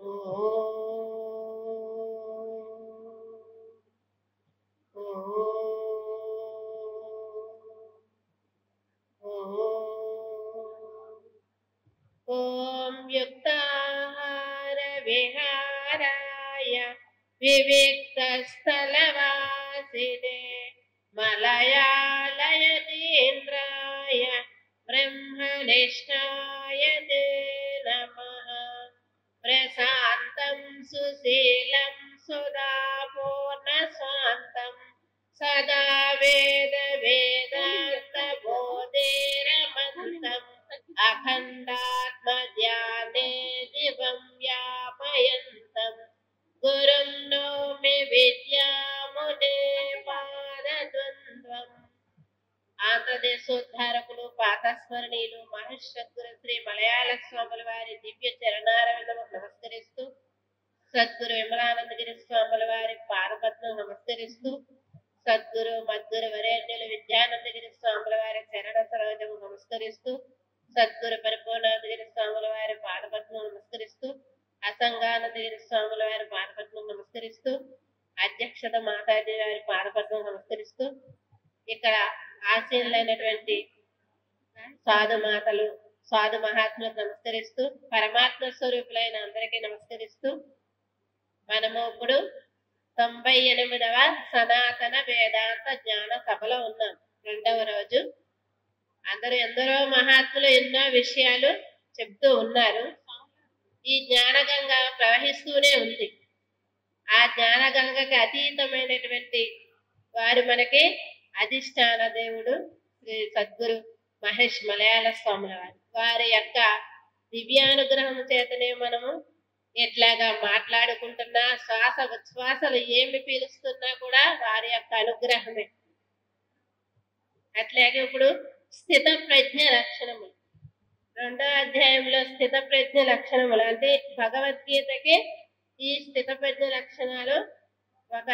ఓం యుక్తాహార విహారాయ వివిక్తస్థలవాసినే మలయాళయతీంద్రాయ బ్రహ్మనిష్ఠాయ తే నమః. ప్రశాంతం సుశీలం సుధాపూర్ణ శాంతం సదా వేద వేదాంత బోధేరమంతం అఖండాత్మధ్యానే దివం వ్యాపయంతం గురుం నోమి విద్యామునే పాదద్వంద్వం. ఆంధ్రదేశ ఉద్ధారకులు పాతస్మరణీయులు మహర్షద్గురు శ్రీ మలయాళ స్వాముల వారి దివ్య చరణారవిందముకు నమస్కరిస్తూ, సద్గురు విమలానందగిరి స్వాముల వారి పాదపద్మం నమస్కరిస్తూ, సద్గురు మద్గురు వరేణ్యులు విద్యానందగిరి స్వాముల వారి చరణ సరోజము నమస్కరిస్తూ, సద్గురు పరిపూర్ణానందగిరి స్వాముల వారి పాదపద్మం నమస్కరిస్తూ, అసంగానందగిరి స్వాముల వారి పాదపద్మం నమస్కరిస్తూ, అధ్యక్షత మాతాజీ వారి పాదపద్మం నమస్కరిస్తూ, ఇక్కడ ఆశీనులైనటువంటి సాధు మాతలు సాధు మహాత్ములకు నమస్కరిస్తూ, పరమాత్మ స్వరూపులైన అందరికీ నమస్కరిస్తూ, మనము ఇప్పుడు 98వ సనాతన వేదాంత జ్ఞాన సభలో ఉన్నాం. 2వ రోజు. ఎందరో మహాత్ములు ఎన్నో విషయాలు చెప్తూ ఉన్నారు. ఈ జ్ఞానగంగ ప్రవహిస్తూనే ఉంది. ఆ జ్ఞానగంగకి అతీతమైనటువంటి వారు మనకి అధిష్టాన దేవుడు శ్రీ సద్గురు మహేష్ మలయాళ స్వాముల వారు. వారి యొక్క దివ్యానుగ్రహం చేతనే మనము ఎట్లాగా మాట్లాడుకుంటున్నా, శ్వాస ఉచ్ఛ్వాసలు ఏమి పీలుస్తున్నా కూడా వారి యొక్క అనుగ్రహమే. అట్లాగే ఇప్పుడు స్థిత ప్రజ్ఞ లక్షణములు 2వ అధ్యాయంలో స్థిత ప్రజ్ఞ లక్షణములు అంటే భగవద్గీతకి ఈ స్థిత ప్రజ్ఞ లక్షణాలు ఒక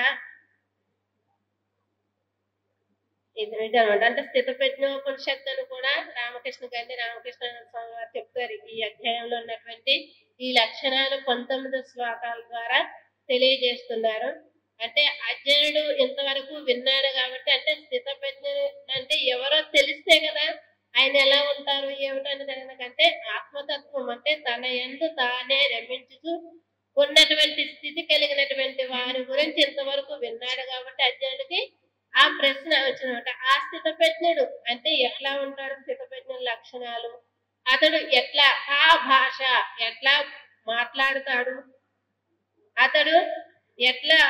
అనమాట. అంటే స్థిత ప్రజ్ఞోపనిషత్తును కూడా రామకృష్ణ స్వామి వారు చెప్తారు. ఈ అధ్యాయంలో ఉన్నటువంటి ఈ లక్షణాలు 19 శ్లోకాల ద్వారా తెలియజేస్తున్నారు. అంటే అర్జునుడు ఇంతవరకు విన్నాడు కాబట్టి, అంటే స్థిత ప్రజ్ఞ అంటే ఎవరో తెలిస్తే కదా ఆయన ఎలా ఉంటారు ఏమిటని తెలియకంటే ఆత్మతత్వం అంటే తన యందు తానే రమించుతూ ఉన్నటువంటి స్థితి కలిగినటువంటి వారి గురించి ఇంతవరకు విన్నాడు కాబట్టి అర్జునుడికి ఆ ప్రశ్న వచ్చినమాట. ఆ స్థిత ప్రజ్ఞుడు అంటే ఎట్లా ఉంటాడు, స్థిత ప్రజ్ఞుల లక్షణాలు, అతడు ఎట్లా ఆ భాష ఎట్లా మాట్లాడుతాడు, అతడు ఎట్లా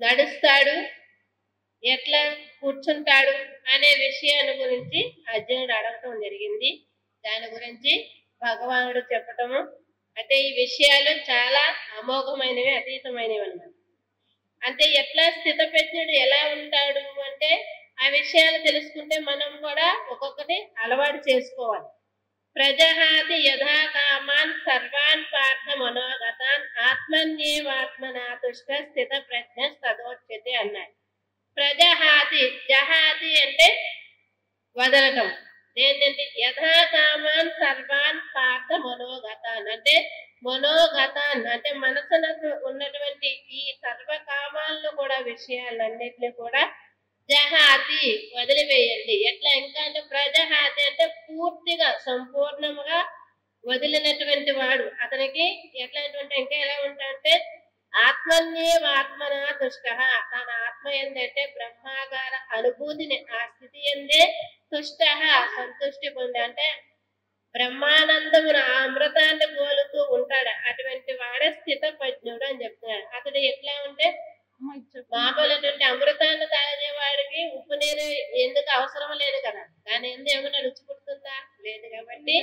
నడుస్తాడు, ఎట్లా కూర్చుంటాడు అనే విషయాన్ని గురించి అర్జునుడు అడగటం జరిగింది. దాని గురించి భగవానుడు చెప్పటము అంటే ఈ విషయాలు చాలా అమోఘమైనవి, అతీతమైనవి అన్నమాట. అంటే ఎట్లా స్థిత ప్రజ్ఞుడు ఎలా ఉంటాడు అంటే ఆ విషయాలు తెలుసుకుంటే మనం కూడా ఒక్కొక్కటి అలవాటు చేసుకోవాలి. ప్రజహాతి యథా కామాన్ సర్వాన్ పార్థ మనోగతాన్ ఆత్మన్యేవాత్మనా తుష్ట స్థిత ప్రజ్ఞ తదోచ్యతే అన్నాడు. ప్రజహాతి, జహాతి అంటే వదలటం. ఏంటంటే యథా కామాన్ సర్వాన్ పార్థ మనోగతాన్ అంటే మనోగతాన్ అంటే మనసునకు ఉన్నటువంటి ఈ సర్వకామాలను కూడా విషయాలన్నిటిని కూడా జహాతి వదిలివేయండి. ఎట్లా ఇంకా అంటే ప్రజహాతి అంటే పూర్తిగా సంపూర్ణముగా వదిలినటువంటి వాడు. అతనికి ఎట్లాంటి ఇంకా ఎలా ఉంటాడంటే ఆత్మన్యేవాత్మనా తుష్ట, తన ఆత్మ ఏంటంటే బ్రహ్మాగార అనుభూతిని ఆ స్థితి ఎందే తుష్ట సంతుష్టి పొంది అంటే బ్రహ్మానందమును ఆ అమృతాన్ని పోలుతూ ఉంటాడు. అటువంటి వాడే స్థిత ప్రజ్ఞుడు అని చెప్తున్నాడు. అతడు ఎట్లా ఉంటే మామూలటువంటి అమృతాన్ని తాగేవాడికి ఉప్పు నీరు ఎందుకు అవసరం లేదు కదా, దాని ఎందు ఏమైనా రుచి పుడుతుందా లేదు కాబట్టి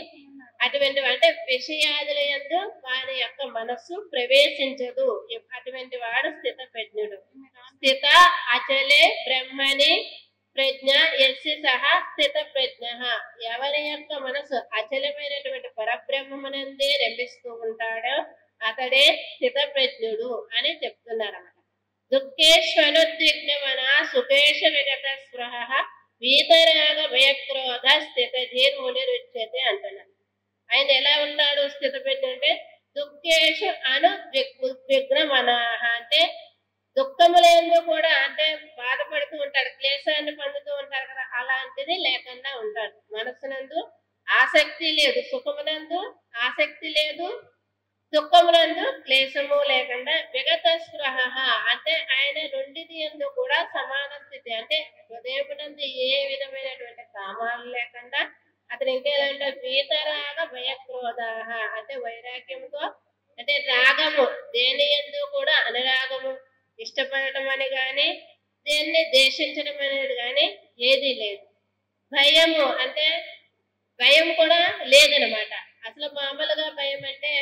అటువంటి అంటే విషయాదుల యందు వారి యొక్క మనస్సు ప్రవేశించదు. అటువంటి వాడు స్థిత ప్రజ్ఞుడు. స్థిత అచలే బ్రహ్మని ప్రజ్ఞ ఎస్సి సహా స్థిత ప్రజ్ఞ, ఎవరి యొక్క మనసు అచలమైనటువంటి పరబ్రహ్మమునందే రమిస్తూ ఉంటాడో అతడే స్థిత ప్రజ్ఞుడు అని చెప్తున్నారు అన్నమాట. దుఃఖేష్వనుద్విగ్నమన సుఖేష విగత స్పృహ వీతరాగ భయక్రోధ స్థిత ధీర్మునిరుచ్యతే అంటున్నారు. ఆయన ఎలా ఉన్నాడు స్థిత ప్రజ్ఞ అంటే దుఃఖేషు అను ఉద్విగ్నమనాహ అంటే దుఃఖములందు కూడా అంటే బాధపడుతూ ఉంటాడు, క్లేశాన్ని పొందుతూ ఉంటాడు కదా, అలాంటిది లేకుండా ఉంటాడు. మనస్సునందు ఆసక్తి లేదు, సుఖమునందు ఆసక్తి లేదు, దుఃఖమునందు క్లేశము లేకుండా విగత స్పృహ అంటే ఆయన రెండిటి యందు కూడా సమాన స్థితి అంటే హృదయమునందు ఏ విధమైనటువంటి కామాలు లేకుండా అతను ఇంకేదంటే వీతరాగ భయక్రోధాహ అంటే వైరాగ్యంతో అంటే రాగము దేని యందు కూడా అనురాగము ఇష్టపడటం అని గాని దేన్ని ద్వేషించడం అనేది కానీ ఏదీ లేదు. భయము అంటే భయం కూడా లేదనమాట. అసలు మామూలుగా భయం అంటే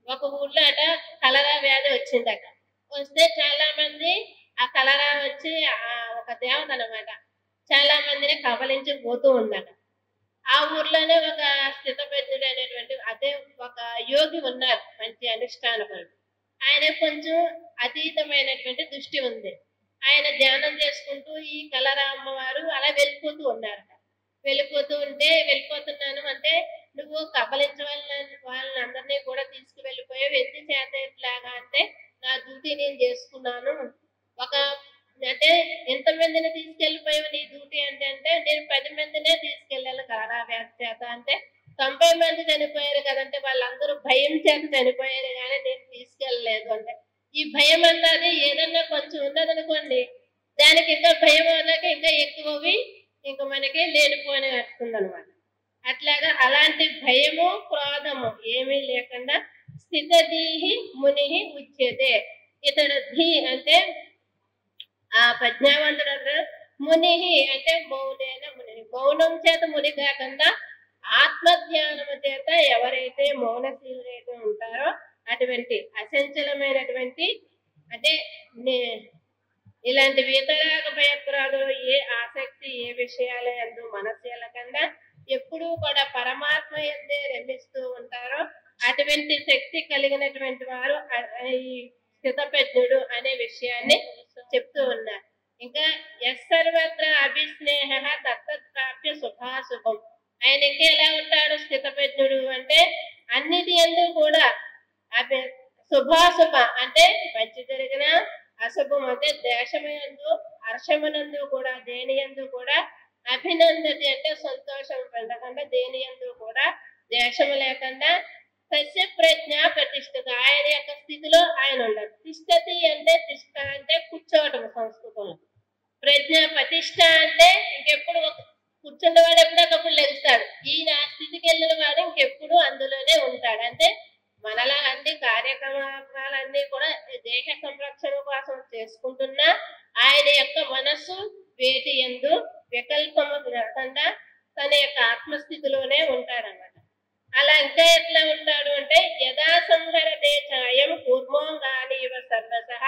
ఒక ఊర్లో అట కలరా వ్యాధి వచ్చిందట. వస్తే చాలా మంది ఆ కలరా వచ్చి ఒక దేవత అనమాట చాలా మందిని కబలించి పోతూ ఉందట. ఆ ఊర్లోనే ఒక స్థితప్రజ్ఞుడు అనేటువంటి అదే ఒక యోగి ఉన్నారు, మంచి అనుష్ఠానపరుడు. ఆయన కొంచెం అతీతమైనటువంటి దృష్టి ఉంది. ఆయన ధ్యానం చేసుకుంటూ ఈ కలరా అమ్మవారు అలా వెళ్ళిపోతూ ఉన్నారట. వెళ్ళిపోతున్నాను అంటే నువ్వు వాళ్ళని అందరినీ కూడా తీసుకువెళ్ళిపోయావు, ఎందుకు చేత ఇట్లాగా అంటే నా డ్యూటీ నేను చేసుకున్నాను. ఒక అంటే ఎంతమందిని తీసుకెళ్ళిపోయావు నీ డ్యూటీ అంటే నేను 10 మందినే తీసుకెళ్ళాను కలరా వ్యాధి చేత అంటే 90 మంది చనిపోయారు కదంటే వాళ్ళందరూ భయం చేత చనిపోయారు కానీ నేను తీసుకెళ్ళలేదు అంటే ఈ భయం అన్నది ఏదన్నా కొంచెం ఉన్నదనుకోండి, దానికి ఇంకా భయం అన్నాక ఇంకా ఎక్కువవి ఇంకా మనకి లేనిపోని వస్తుంది అనమాట. అట్లాగా అలాంటి భయము క్రోధము ఏమీ లేకుండా స్థితధీహి ముని ఉచ్యతే. ఇతడు ధీ అంటే ఆ ప్రజ్ఞావంతుడు, ముని అంటే మౌనైన ముని, మౌనం చేత ముని కాకుండా ఆత్మజ్ఞానము చేత ఎవరైతే మౌనశీలురైతే ఉంటారో అటువంటి అచంచలమైనటువంటి అంటే ఇలాంటి వీతరాగ భయక్రాదులు ఏ ఆసక్తి ఏ విషయాల యందు మనస్సు వెళ్ళకుండా ఎప్పుడూ కూడా పరమాత్మ యందే రమిస్తూ ఉంటారో అటువంటి శక్తి కలిగినటువంటి వారు ఈ స్థితప్రజ్ఞుడు అనే విషయాన్ని చెప్తూ ఉన్నారు. ఇంకా సర్వత్ర అభిస్నేహ తత్తత్ప్రాప్య శుభాశుభం. ఆయన ఇంకా ఎలా ఉంటాడు స్థితప్రజ్ఞుడు అంటే అన్నిటి యందు కూడా శుభాశుభ అంటే మంచి జరిగిన, అశుభం అంటే దేశమయందు హర్షమునందు కూడా దేని యందు కూడా అభినందతి అంటే సంతోషం పొందకుండా దేని యందు కూడా దేశము లేకుండా సస్య ప్రజ్ఞ ప్రతిష్ఠిత ఆయన యొక్క స్థితిలో ఆయన ఉండదు. తిష్టతి అంటే తిష్ట అంటే కూర్చోవటం సంస్కృతంలో, ప్రజ్ఞ ప్రతిష్ట అంటే ఇంకెప్పుడు కూర్చున్నవాడు ఎప్పుడొకప్పుడు లెగుస్తాడు. ఈయన ఆ స్థితికి వెళ్ళిన వాడు ఇంకెప్పుడు అందులోనే ఉంటాడు. అంటే మనలా అన్ని కార్యక్రమాలన్నీ కూడా దేహ సంరక్షణ కోసం చేసుకుంటున్నా ఆయన యొక్క మనస్సు వేటి యందు వికల్పము లేకుండా తన యొక్క ఆత్మస్థితిలోనే ఉంటాడన్నమాట. అలా ఇంకా ఎట్లా ఉంటాడు అంటే యథా సంహరతే ఛాయం కూర్మోంగానీవ సర్వసః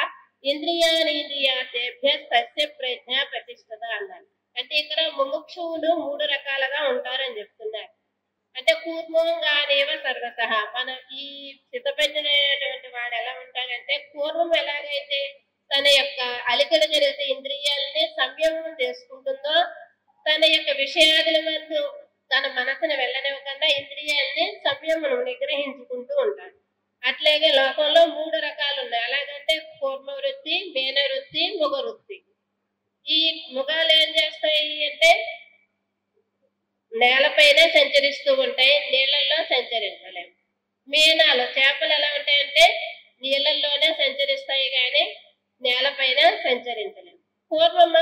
ఇంద్రియాణీంద్రియాతేభ్య సస్య ప్రజ్ఞ ప్రతిష్ఠిత అన్నారు. అంటే ఇక్కడ ముముక్షువులు 3 రకాలుగా ఉంటారని చెప్తున్నారు. అంటే కూర్మోంగానేవ సర్వసః మన ఈ స్థితప్రజ్ఞుడైనటువంటి వాడు ఎలా ఉంటాడంటే పూర్వం ఎలాగైతే తన యొక్క అలికలు జరిగితే ఇంద్రియాలని సంయమనం చేసుకుంటుందో తన యొక్క విషయాదుల మందు తన మనసును వెళ్ళనివ్వకుండా ఇంద్రియాలని సంయమనం నిగ్రహించుకుంటూ ఉంటాడు. అట్లాగే లోకంలో 3 రకాలు ఉన్నాయి. ఎలాగంటే కూర్మ వృత్తి, మేన వృత్తి, ముగ వృత్తి. ఈ ముగాలు ఏం చేస్తాయి అంటే నేలపైన సంచరిస్తూ ఉంటాయి, నీళ్లలో సంచరించలేము. మీనాలు చేపలు ఎలా ఉంటాయంటే నీళ్ళల్లోనే సంచరిస్తాయి కానీ నేలపైన సంచరించలేము. పూర్వమ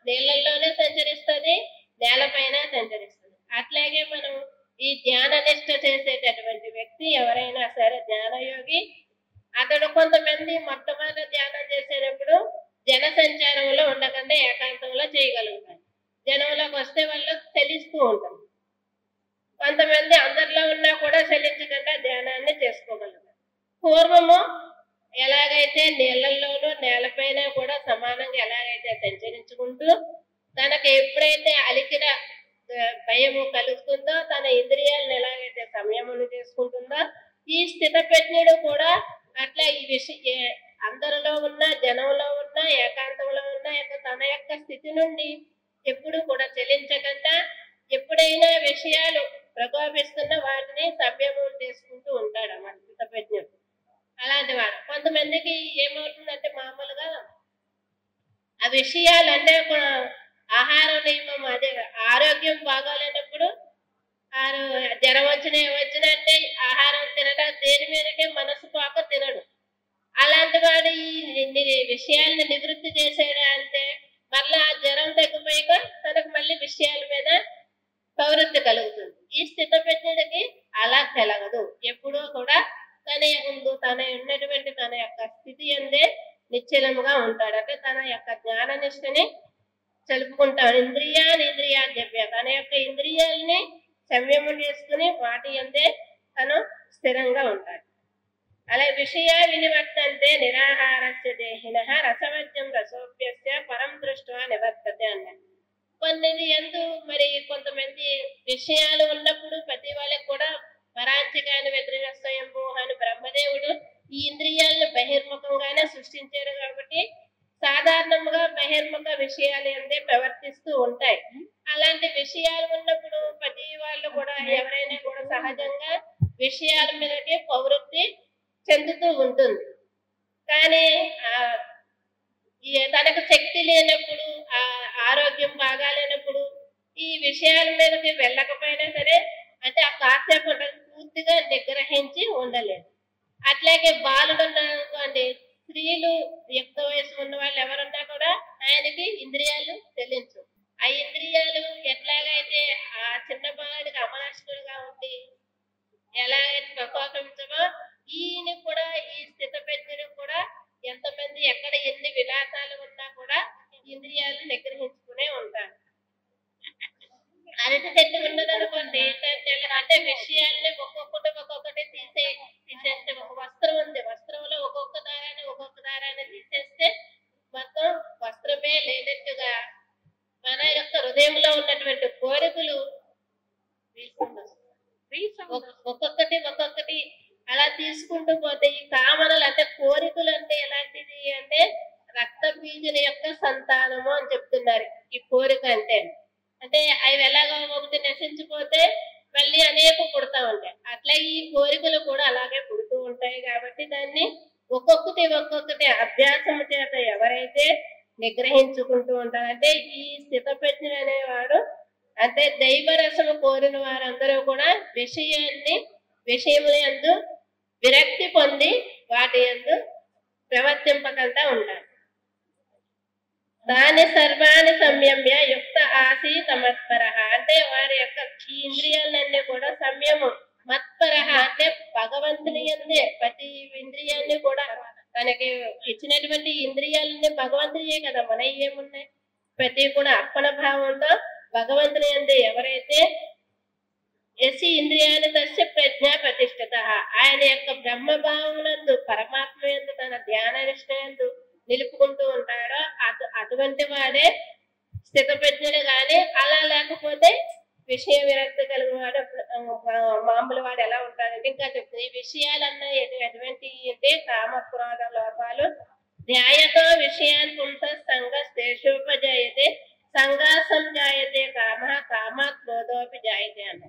నీళ్ళల్లోనే సంచరిస్తుంది, నేలపైన సంచరిస్తుంది. అట్లాగే మనం ఈ ధ్యాన నిష్ట చేసేటటువంటి వ్యక్తి ఎవరైనా సరే ధ్యానయోగి అతడు కొంతమంది మొట్టమొదటి ధ్యానం చేసేటప్పుడు జన సంచారంలో ఉండకుండా ఏకాంతంలో చేయగలుగుతారు. జనంలోకి వస్తే వాళ్ళు చలిస్తూ ఉంటారు. కొంతమంది అందరిలో ఉన్నా కూడా చలించకుండా ధ్యానాన్ని చేసుకోగలుగుతారు. పూర్వము ఎలాగైతే నీళ్ళల్లోనూ నేలపైన కూడా సమానంగా ఎలాగైతే సంచరించుకుంటూ తనకు ఎప్పుడైతే అలికిన భయము కలుగుతుందో తన ఇంద్రియాలను ఎలాగైతే సంయమనం చేసుకుంటుందో ఈ స్థితప్రజ్ఞుడు కూడా అట్లా ఈ అందరిలో ఉన్న జనంలో ఉన్న ఏకాంతంలో ఉన్న తన యొక్క స్థితి నుండి ఎప్పుడు కూడా చెల్లించకుండా ఎప్పుడైనా విషయాలు ప్రకోపిస్తున్న వాటిని సంయమనం చేసుకుంటూ ఉంటాడు అన్నమాట స్థితప్రజ్ఞుడు. అలాంటి వాడు. కొంతమందికి ఏమవుతుందంటే మామూలుగా ఆ విషయాలు అంటే ఆహార నియమం అదే ఆరోగ్యం బాగోలేనప్పుడు జ్వరం వచ్చినంటే ఆహారం తినడం దేని మీదకే మనసు పోక తినడు. అలాంటి వాడు ఈ విషయాలను నివృత్తి చేసాడు అంటే మళ్ళీ ఆ జ్వరం తగ్గిపోయాక తనకు మళ్ళీ విషయాల మీద ప్రవృత్తి కలుగుతుంది. ఈ స్థితప్రజ్ఞుడికి అలా కలగదు. ఎప్పుడూ కూడా తన ఉన్నటువంటి తన యొక్క స్థితి అందే నిశ్చలముగా ఉంటాడు. అంటే తన యొక్క జ్ఞాన నిష్టని తెలుపుకుంటాడు. ఇంద్రియాద్యభ్య తన యొక్క ఇంద్రియాలని సంయమం చేసుకుని వాటి అందే తను స్థిరంగా ఉంటాడు. అలా విషయ వినివర్తంతే నిరాహారస్య దేహిన రసవజ్యం రసోప్యస్య పరం దృష్ట్వా నివర్తతే అన్నాడు. కొన్ని మరి కొంతమంది విషయాలు ఉన్నప్పుడు ప్రతి వాళ్ళకి కూడా పరాంచికాని వ్యతిరేక స్వయంభూ అని బ్రహ్మదేవుడు ఈ ఇంద్రియాలను బహిర్ముఖంగానే సృష్టించారు కాబట్టి సాధారణంగా బహిర్ముఖ విషయాలు అందే ప్రవర్తిస్తూ ఉంటాయి. అలాంటి విషయాలు ఉన్నప్పుడు ప్రతి వాళ్ళు కూడా ఎవరైనా కూడా సహజంగా విషయాల మీదకి ప్రవృత్తి చెందుతూ ఉంటుంది. కానీ తనకు శక్తి లేనప్పుడు ఆరోగ్యం బాగాలేనప్పుడు ఈ విషయాల మీదకి వెళ్ళకపోయినా సరే అంటే ఆ కాసేపు పూర్తిగా నిగ్రహించి ఉండలేదు. అట్లాగే బాలుడు అనుకోండి, స్త్రీలు యుక్త వయసు ఉన్న వాళ్ళు ఎవరున్నా కూడా ఆయనకి ఇంద్రియాలు చెల్లించు. ఆ ఇంద్రియాలు ఎట్లాగైతే ఆ చిన్న బాలుడికి అమనస్కులుగా ఉండి ఎలాగైతే ప్రకోపించమో ఈయన కూడా ఈ స్థితప్రజ్ఞుడు కూడా ఎంతమంది ఎక్కడ ఎన్ని విలాసాలు ఉన్నా కూడా ఇంద్రియాలు నిగ్రహించుకునే ఉంటారు. అరటి చెట్టు ఉన్నదనుకోండి, అంటే విషయాల్ని ఒక్కొక్కటి తీసేస్తే ఒక వస్త్రం ఉంది, వస్త్రంలో ఒక్కొక్క దారాన్ని తీసేస్తే మొత్తం వస్త్రమే లేనట్టుగా మన యొక్క హృదయంలో ఉన్నటువంటి కోరికలు ఒక్కొక్కటి అలా తీసుకుంటూ పోతే ఈ కామనలు అంటే కోరికలు అంటే ఎలాంటిది అంటే రక్త బీజుల యొక్క సంతానము అని చెప్తున్నారు. ఈ కోరిక అంటే అవి ఎలాగో ఒకటి నశించిపోతే మళ్ళీ అనేక పుడతా ఉంటాయి. అట్లా ఈ కోరికలు కూడా అలాగే పుడుతూ ఉంటాయి. కాబట్టి దాన్ని ఒక్కొక్కటి అభ్యాసం చేత ఎవరైతే నిగ్రహించుకుంటూ ఉంటారు అంటే ఈ స్థితప్రజ్ఞుడు అనేవాడు అంటే దైవరసము కోరిన వారందరూ కూడా విషయముల యందు విరక్తి పొంది వాటి యందు ప్రవర్తింపకుండా ఉంటారు. దాని సర్వాన్ని సంయమ్య యుక్త ఆసీత మత్పర అంటే వారి యొక్క ఈ ఇంద్రియాలన్నీ కూడా సంయమం. మత్పర అంటే భగవంతుని యందే ప్రతి ఇంద్రియాన్ని కూడా తనకి ఇచ్చినటువంటి ఇంద్రియాలన్నీ భగవంతునియే కదా, మన ఏమున్నాయి. ప్రతి కూడా అర్పణ భావంతో భగవంతుని యందే ఎవరైతే యసి ఇంద్రియాన్ని తస్య ప్రజ్ఞ ప్రతిష్ఠిత ఆయన యొక్క బ్రహ్మభావమునందు పరమాత్మ యందు తన ధ్యాన నిష్ఠయందు నిలుపుకుంటూ ఉంటాడో అటువంటి వాడే స్థితప్రజ్ఞుడు. కానీ అలా లేకపోతే విషయ విరక్తి కలిగిన వాడు మామూలు వాడు ఎలా ఉంటాడంటే ఇంకా చెప్తుంది. ఈ విషయాలన్నా ఎటువంటి అంటే కామ క్రోధ లోపాలు ధ్యాయతో విషయాన్ పుంస సంగ శేషోపజాయతే సంగా సంజాయతే కామ క్రోధోపి జాయతే అన్న.